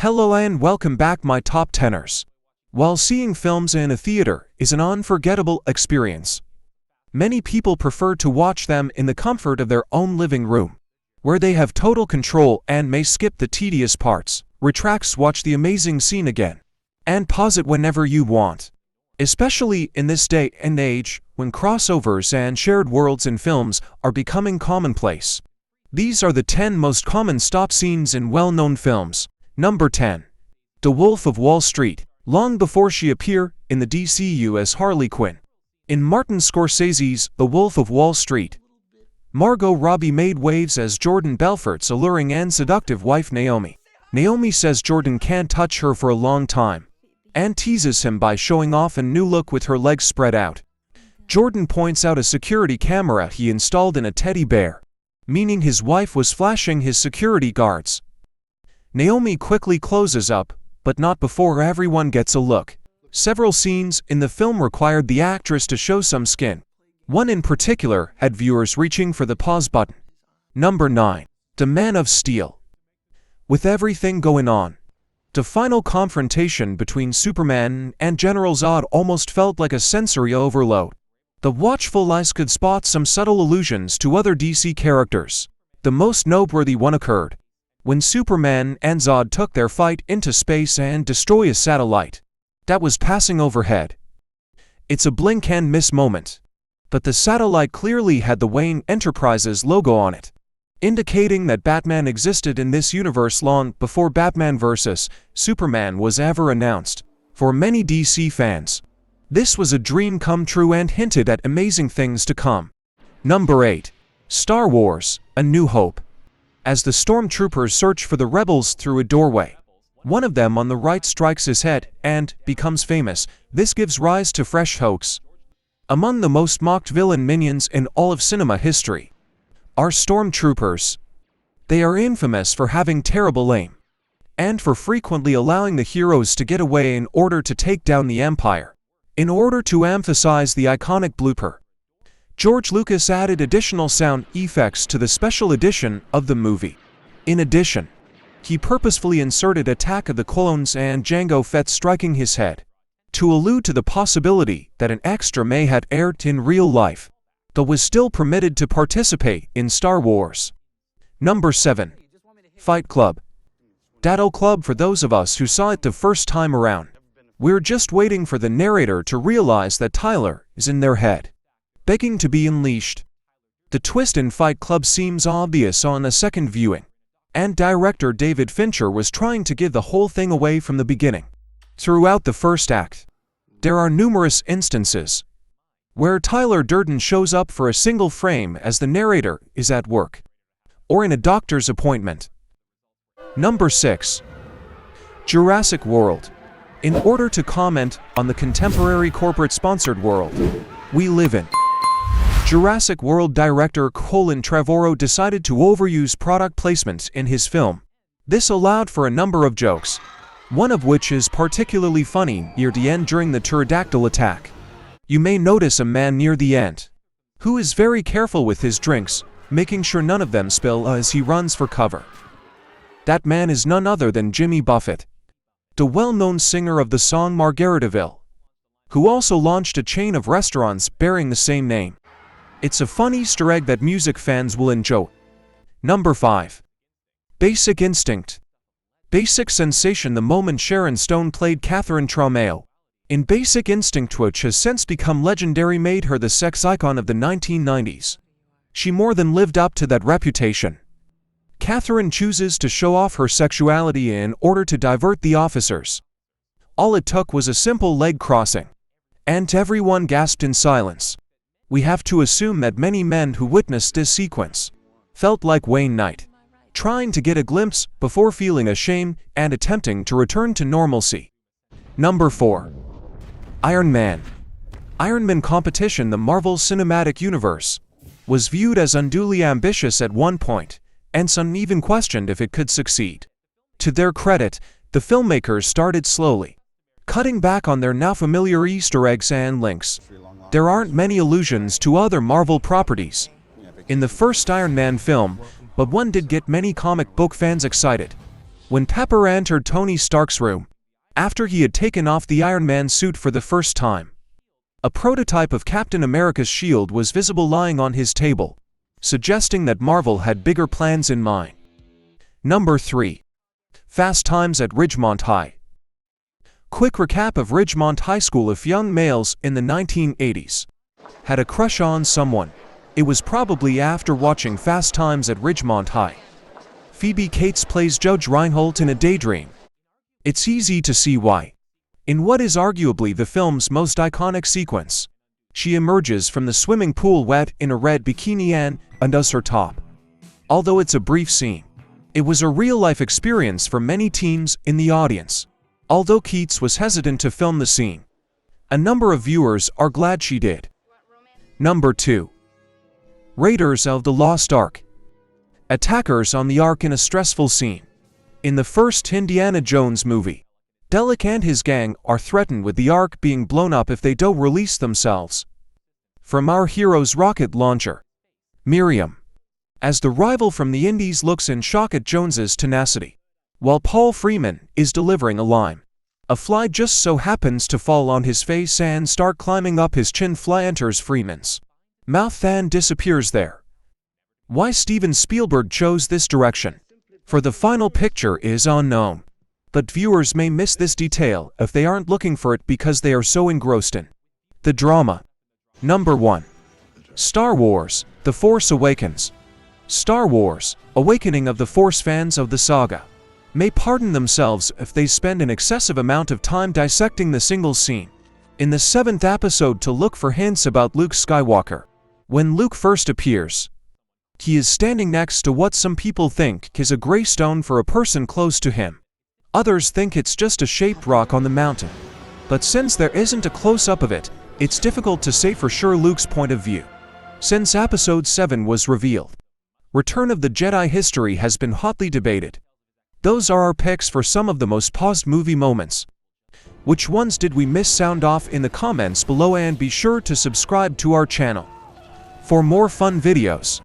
Hello and welcome back, my top tenors. While seeing films in a theater is an unforgettable experience, many people prefer to watch them in the comfort of their own living room, where they have total control and may skip the tedious parts, watch the amazing scene again, and pause it whenever you want. Especially in this day and age, when crossovers and shared worlds in films are becoming commonplace. These are the 10 most common stop scenes in well-known films. Number 10. The Wolf of Wall Street. Long before she appeared in the DCU as Harley Quinn, in Martin Scorsese's The Wolf of Wall Street, Margot Robbie made waves as Jordan Belfort's alluring and seductive wife Naomi. Naomi says Jordan can't touch her for a long time, and teases him by showing off a new look with her legs spread out. Jordan points out a security camera he installed in a teddy bear, meaning his wife was flashing his security guards. Naomi quickly closes up, but not before everyone gets a look. Several scenes in the film required the actress to show some skin. One in particular had viewers reaching for the pause button. Number 9. The Man of Steel. With everything going on, the final confrontation between Superman and General Zod almost felt like a sensory overload. The watchful eyes could spot some subtle allusions to other DC characters. The most noteworthy one occurred when Superman and Zod took their fight into space and destroy a satellite that was passing overhead. It's a blink and miss moment, but the satellite clearly had the Wayne Enterprises logo on it, indicating that Batman existed in this universe long before Batman vs. Superman was ever announced. For many DC fans, this was a dream come true and hinted at amazing things to come. Number 8. Star Wars: A New Hope. As the stormtroopers search for the rebels through a doorway, one of them on the right strikes his head and becomes famous. This gives rise to fresh hoax. Among the most mocked villain minions in all of cinema history are stormtroopers. They are infamous for having terrible aim, and for frequently allowing the heroes to get away in order to take down the Empire. In order to emphasize the iconic blooper, George Lucas added additional sound effects to the special edition of the movie. In addition, he purposefully inserted Attack of the Clones and Jango Fett striking his head, to allude to the possibility that an extra may have aired in real life, but was still permitted to participate in Star Wars. Number 7. Fight Club. That club for those of us who saw it the first time around. We're just waiting for the narrator to realize that Tyler is in their head, begging to be unleashed. The twist in Fight Club seems obvious on a second viewing, and director David Fincher was trying to give the whole thing away from the beginning. Throughout the first act, there are numerous instances where Tyler Durden shows up for a single frame as the narrator is at work, or in a doctor's appointment. Number 6. Jurassic World. In order to comment on the contemporary corporate-sponsored world we live in, Jurassic World director Colin Trevorrow decided to overuse product placement in his film. This allowed for a number of jokes, one of which is particularly funny near the end during the pterodactyl attack. You may notice a man near the end who is very careful with his drinks, making sure none of them spill as he runs for cover. That man is none other than Jimmy Buffett, the well-known singer of the song Margaritaville, who also launched a chain of restaurants bearing the same name. It's a fun Easter egg that music fans will enjoy. Number 5. Basic Instinct. Basic sensation the moment Sharon Stone played Catherine Traumeo in Basic Instinct, which has since become legendary, made her the sex icon of the 1990s. She more than lived up to that reputation. Catherine chooses to show off her sexuality in order to divert the officers. All it took was a simple leg crossing, and everyone gasped in silence. We have to assume that many men who witnessed this sequence felt like Wayne Knight, trying to get a glimpse before feeling ashamed and attempting to return to normalcy. Number 4. Iron Man. Iron Man competition. The Marvel Cinematic Universe was viewed as unduly ambitious at one point, and some even questioned if it could succeed. To their credit, the filmmakers started slowly cutting back on their now familiar Easter eggs and links. There aren't many allusions to other Marvel properties in the first Iron Man film, but one did get many comic book fans excited. When Pepper entered Tony Stark's room, after he had taken off the Iron Man suit for the first time, a prototype of Captain America's shield was visible lying on his table, suggesting that Marvel had bigger plans in mind. Number 3. Fast Times at Ridgemont High. Quick recap of Ridgemont High School. If young males in the 1980s had a crush on someone, it was probably after watching Fast Times at Ridgemont High. Phoebe Cates plays Judge Reinhold in A Daydream. It's easy to see why. In what is arguably the film's most iconic sequence, she emerges from the swimming pool wet in a red bikini and undoes her top. Although it's a brief scene, it was a real-life experience for many teens in the audience. Although Cates was hesitant to film the scene, a number of viewers are glad she did. Number 2. Raiders of the Lost Ark. Attackers on the Ark in a stressful scene. In the first Indiana Jones movie, Delic and his gang are threatened with the Ark being blown up if they don't release themselves from our hero's rocket launcher, Miriam, as the rival from the Indies looks in shock at Jones's tenacity. While Paul Freeman is delivering a line, a fly just so happens to fall on his face and start climbing up his chin. Fly enters Freeman's mouth and disappears there. Why Steven Spielberg chose this direction for the final picture is unknown, but viewers may miss this detail if they aren't looking for it because they are so engrossed in the drama. Number 1. Star Wars: The Force Awakens. Star Wars: Awakening of the Force. Fans of the saga may pardon themselves if they spend an excessive amount of time dissecting the single scene in the 7th episode to look for hints about Luke Skywalker. When Luke first appears, he is standing next to what some people think is a gray stone for a person close to him. Others think it's just a shaped rock on the mountain. But since there isn't a close-up of it, it's difficult to say for sure Luke's point of view. Since Episode 7 was revealed, Return of the Jedi history has been hotly debated. Those are our picks for some of the most paused movie moments. Which ones did we miss? Sound off in the comments below and be sure to subscribe to our channel for more fun videos.